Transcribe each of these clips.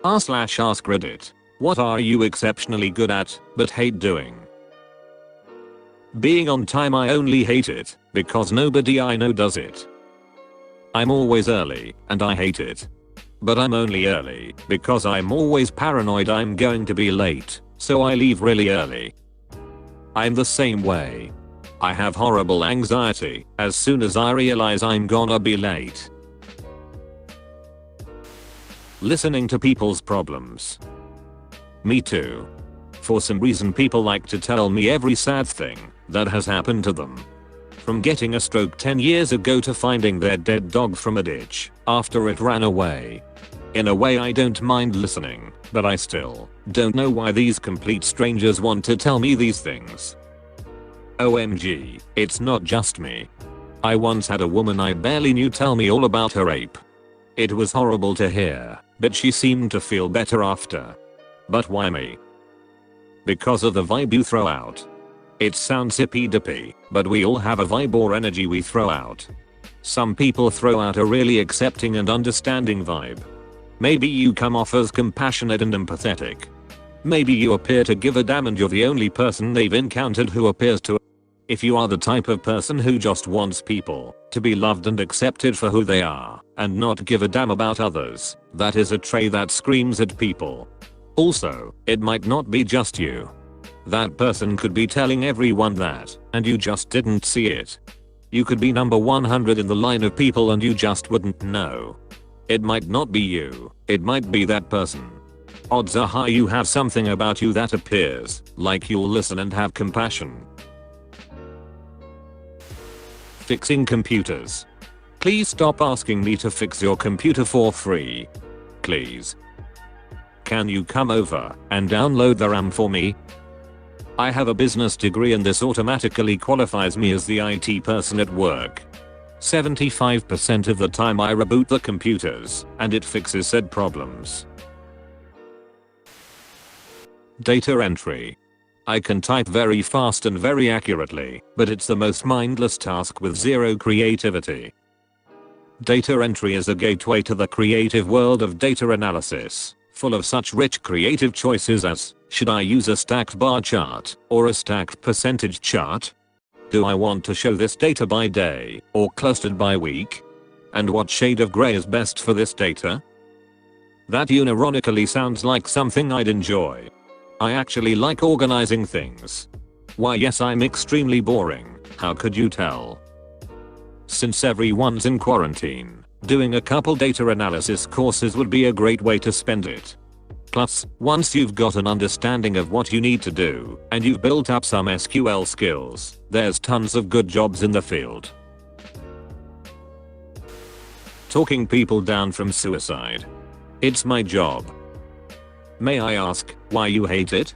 r/AskReddit. What are you exceptionally good at, but hate doing? Being on time. I only hate it, because nobody I know does it. I'm always early, and I hate it. But I'm only early, because I'm always paranoid I'm going to be late, so I leave really early. I'm the same way. I have horrible anxiety as soon as I realize I'm gonna be late. Listening to people's problems. Me too. For some reason people like to tell me every sad thing that has happened to them. From getting a stroke 10 years ago to finding their dead dog from a ditch after it ran away. In a way I don't mind listening, but I still don't know why these complete strangers want to tell me these things. OMG, it's not just me. I once had a woman I barely knew tell me all about her ape. It was horrible to hear, but she seemed to feel better after. But why me? Because of the vibe you throw out. It sounds hippy-dippy, but we all have a vibe or energy we throw out. Some people throw out a really accepting and understanding vibe. Maybe you come off as compassionate and empathetic. Maybe you appear to give a damn and you're the only person they've encountered who appears to. If you are the type of person who just wants people to be loved and accepted for who they are and not give a damn about others, that is a trait that screams at people. Also, it might not be just you. That person could be telling everyone that, and you just didn't see it. You could be number 100 in the line of people and you just wouldn't know. It might not be you, it might be that person. Odds are high you have something about you that appears like you'll listen and have compassion. Fixing computers. Please stop asking me to fix your computer for free. Please. Can you come over and download the RAM for me? I have a business degree and this automatically qualifies me as the IT person at work. 75% of the time I reboot the computers and it fixes said problems. Data entry. I can type very fast and very accurately, but it's the most mindless task with zero creativity. Data entry is a gateway to the creative world of data analysis, full of such rich creative choices as, should I use a stacked bar chart or a stacked percentage chart? Do I want to show this data by day or clustered by week? And what shade of gray is best for this data? That unironically sounds like something I'd enjoy. I actually like organizing things. Why yes, I'm extremely boring, how could you tell? Since everyone's in quarantine, doing a couple data analysis courses would be a great way to spend it. Plus, once you've got an understanding of what you need to do, and you've built up some SQL skills, there's tons of good jobs in the field. Talking people down from suicide. It's my job. May I ask why you hate it?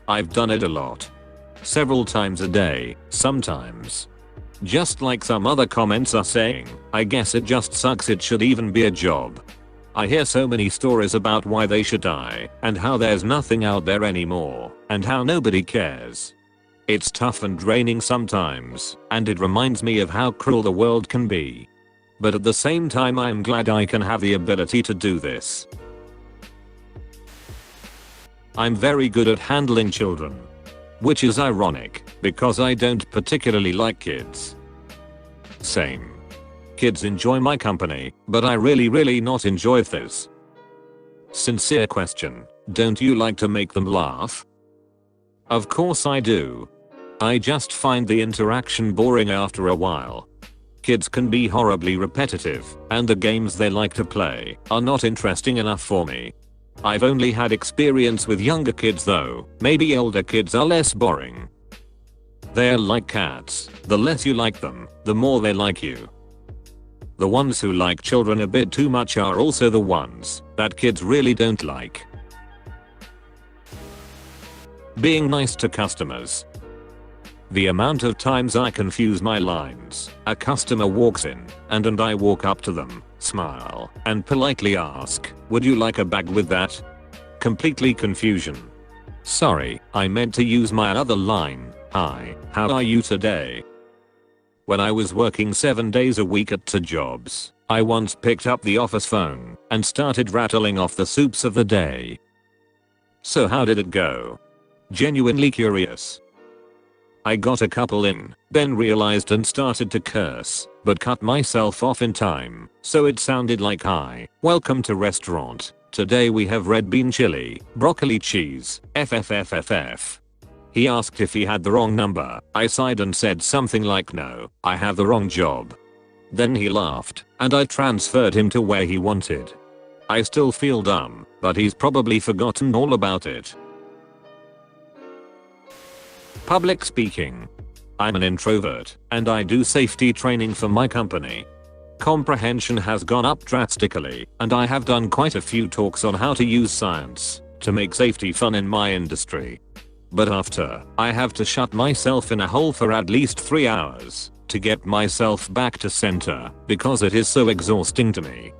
I've done it a lot. Several times a day, sometimes. Just like some other comments are saying, I guess it just sucks it should even be a job. I hear so many stories about why they should die, and how there's nothing out there anymore, and how nobody cares. It's tough and draining sometimes, and it reminds me of how cruel the world can be. But at the same time I'm glad I can have the ability to do this. I'm very good at handling children. Which is ironic, because I don't particularly like kids. Same. Kids enjoy my company, but I really not enjoy this. Sincere question, don't you like to make them laugh? Of course I do. I just find the interaction boring after a while. Kids can be horribly repetitive, and the games they like to play are not interesting enough for me. I've only had experience with younger kids though, maybe older kids are less boring. They're like cats, the less you like them, the more they like you. The ones who like children a bit too much are also the ones that kids really don't like. Being nice to customers. The amount of times I confuse my lines. A customer walks in, and I walk up to them, smile, and politely ask, would you like a bag with that? Completely confusion. Sorry, I meant to use my other line, hi, how are you today? When I was working 7 days a week at 2 jobs, I once picked up the office phone and started rattling off the soups of the day. So how did it go? Genuinely curious. I got a couple in, then realized and started to curse, but cut myself off in time, so it sounded like hi, welcome to restaurant. Today we have red bean chili, broccoli cheese, FFFFF. He asked if he had the wrong number. I sighed and said something like no, I have the wrong job. Then he laughed, and I transferred him to where he wanted. I still feel dumb, but he's probably forgotten all about it. Public speaking. I'm an introvert, and I do safety training for my company. Comprehension has gone up drastically, and I have done quite a few talks on how to use science to make safety fun in my industry. But after, I have to shut myself in a hole for at least 3 hours to get myself back to center because it is so exhausting to me.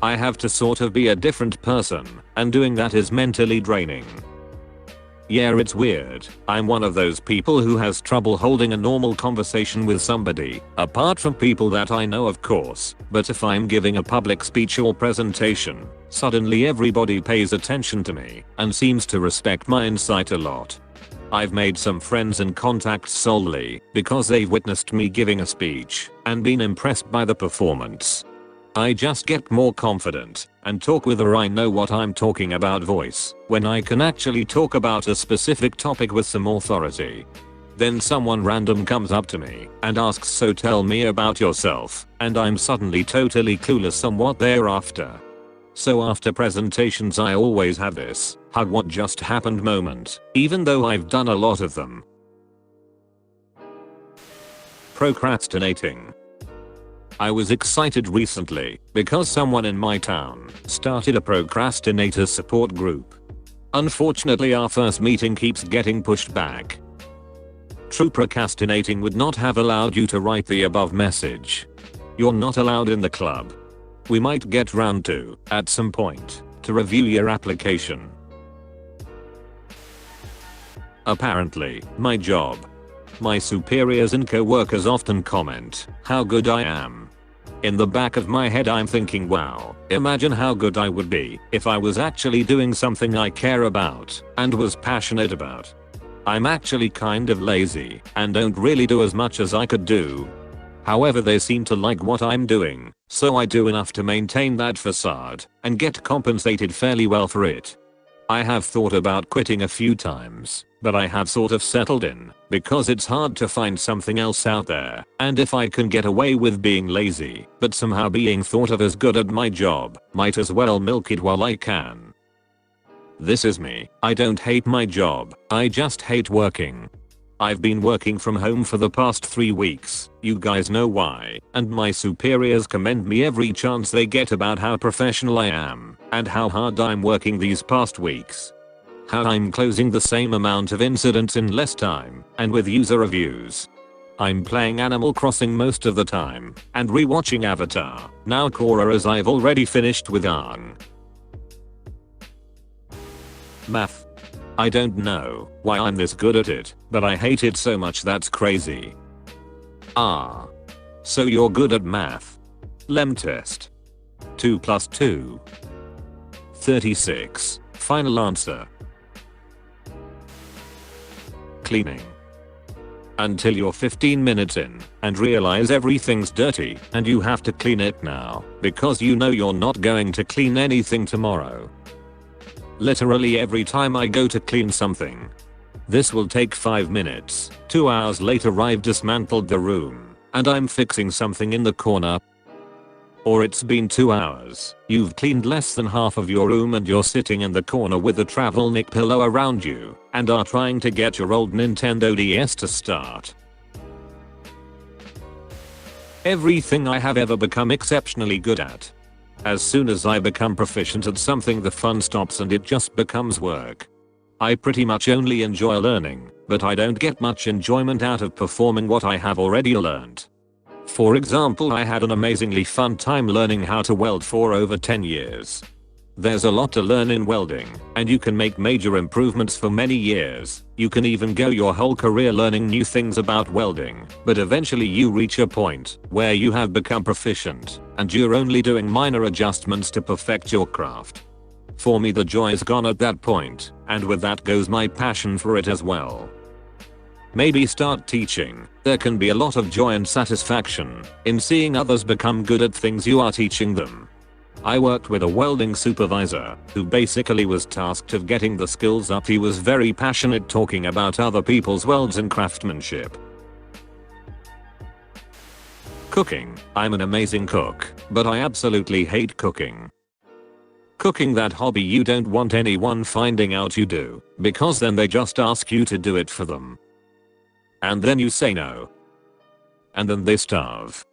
I have to sort of be a different person, and doing that is mentally draining. Yeah, it's weird. I'm one of those people who has trouble holding a normal conversation with somebody, apart from people that I know of course, but if I'm giving a public speech or presentation, suddenly everybody pays attention to me and seems to respect my insight a lot. I've made some friends and contacts solely because they've witnessed me giving a speech and been impressed by the performance. I just get more confident and talk with a I know what I'm talking about voice when I can actually talk about a specific topic with some authority. Then someone random comes up to me and asks, so tell me about yourself, and I'm suddenly totally clueless on what they're after. So after presentations I always have this hug what just happened moment, even though I've done a lot of them. Procrastinating. I was excited recently because someone in my town started a procrastinator support group. Unfortunately our first meeting keeps getting pushed back. True procrastinating would not have allowed you to write the above message. You're not allowed in the club. We might get round to, at some point, to review your application. Apparently, my job. My superiors and co-workers often comment how good I am. In the back of my head I'm thinking, wow, imagine how good I would be if I was actually doing something I care about and was passionate about. I'm actually kind of lazy and don't really do as much as I could do. However, they seem to like what I'm doing, so I do enough to maintain that facade and get compensated fairly well for it. I have thought about quitting a few times, but I have sort of settled in because it's hard to find something else out there, and if I can get away with being lazy but somehow being thought of as good at my job, might as well milk it while I can. This is me. I don't hate my job, I just hate working. I've been working from home for the past 3 weeks, you guys know why, and my superiors commend me every chance they get about how professional I am, and how hard I'm working these past weeks. How I'm closing the same amount of incidents in less time, and with user reviews. I'm playing Animal Crossing most of the time, and rewatching Avatar, now Korra, as I've already finished with Aang. Math. I don't know why I'm this good at it, but I hate it so much that's crazy. Ah. So you're good at math. Lem test. 2 + 2. 36. Final answer. Cleaning. Until you're 15 minutes in and realize everything's dirty and you have to clean it now because you know you're not going to clean anything tomorrow. Literally every time I go to clean something. This will take 5 minutes. 2 hours later I've dismantled the room and I'm fixing something in the corner. Or it's been 2 hours. You've cleaned less than half of your room and you're sitting in the corner with a travel Nick pillow around you and are trying to get your old Nintendo DS to start. Everything I have ever become exceptionally good at. As soon as I become proficient at something the fun stops and it just becomes work. I pretty much only enjoy learning, but I don't get much enjoyment out of performing what I have already learned. For example, I had an amazingly fun time learning how to weld for over 10 years. There's a lot to learn in welding, and you can make major improvements for many years. You can even go your whole career learning new things about welding, but eventually you reach a point where you have become proficient, and you're only doing minor adjustments to perfect your craft. For me, the joy is gone at that point, and with that goes my passion for it as well. Maybe start teaching. There can be a lot of joy and satisfaction in seeing others become good at things you are teaching them. I worked with a welding supervisor who basically was tasked of getting the skills up. He was very passionate talking about other people's welds and craftsmanship. Cooking. I'm an amazing cook, but I absolutely hate cooking. Cooking, that hobby you don't want anyone finding out you do, because then they just ask you to do it for them. And then you say no. And then they starve.